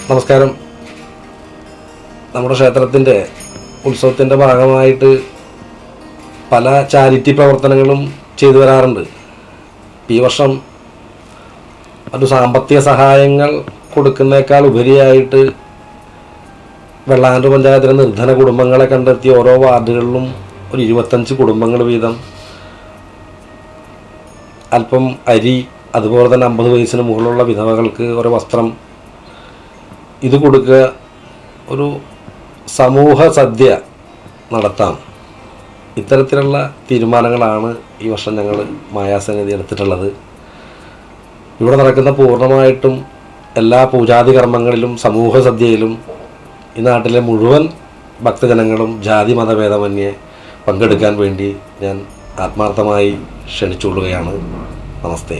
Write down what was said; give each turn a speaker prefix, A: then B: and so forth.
A: നമസ്കാരം. നമ്മുടെ ക്ഷേത്രത്തിൻ്റെ ഉത്സവത്തിൻ്റെ ഭാഗമായിട്ട് പല ചാരിറ്റി പ്രവർത്തനങ്ങളും ചെയ്തു വരാറുണ്ട്. ഈ വർഷം ഒരു സാമ്പത്തിക സഹായങ്ങൾ കൊടുക്കുന്നേക്കാൾ ഉപരിയായിട്ട് വെള്ളാങ്കണ്ടൂർ പഞ്ചായത്തിലെ നിർധന കുടുംബങ്ങളെ കണ്ടെത്തി ഓരോ വാർഡുകളിലും ഒരു 25 കുടുംബങ്ങൾ വീതം അല്പം അരി, അതുപോലെ തന്നെ 50 വയസ്സിന് മുകളിലുള്ള വിധവകൾക്ക് ഒരു വസ്ത്രം, ഇത് കൊടുക്കുക, ഒരു സമൂഹ സദ്യ നടത്താം. ഇത്തരത്തിലുള്ള തീരുമാനങ്ങളാണ് ഈ വർഷം ഞങ്ങൾ മായാസന്നിധി എടുത്തിട്ടുള്ളത്. ഇവിടെ നടക്കുന്ന പൂർണ്ണമായിട്ടും എല്ലാ പൂജാതി കർമ്മങ്ങളിലും സമൂഹ സദ്യയിലും ഈ നാട്ടിലെ മുഴുവൻ ഭക്തജനങ്ങളും ജാതി മതഭേദമന്യേ പങ്കെടുക്കാൻ വേണ്ടി ഞാൻ ആത്മാർത്ഥമായി ക്ഷണിച്ചുകൊള്ളുകയാണ്. നമസ്തേ.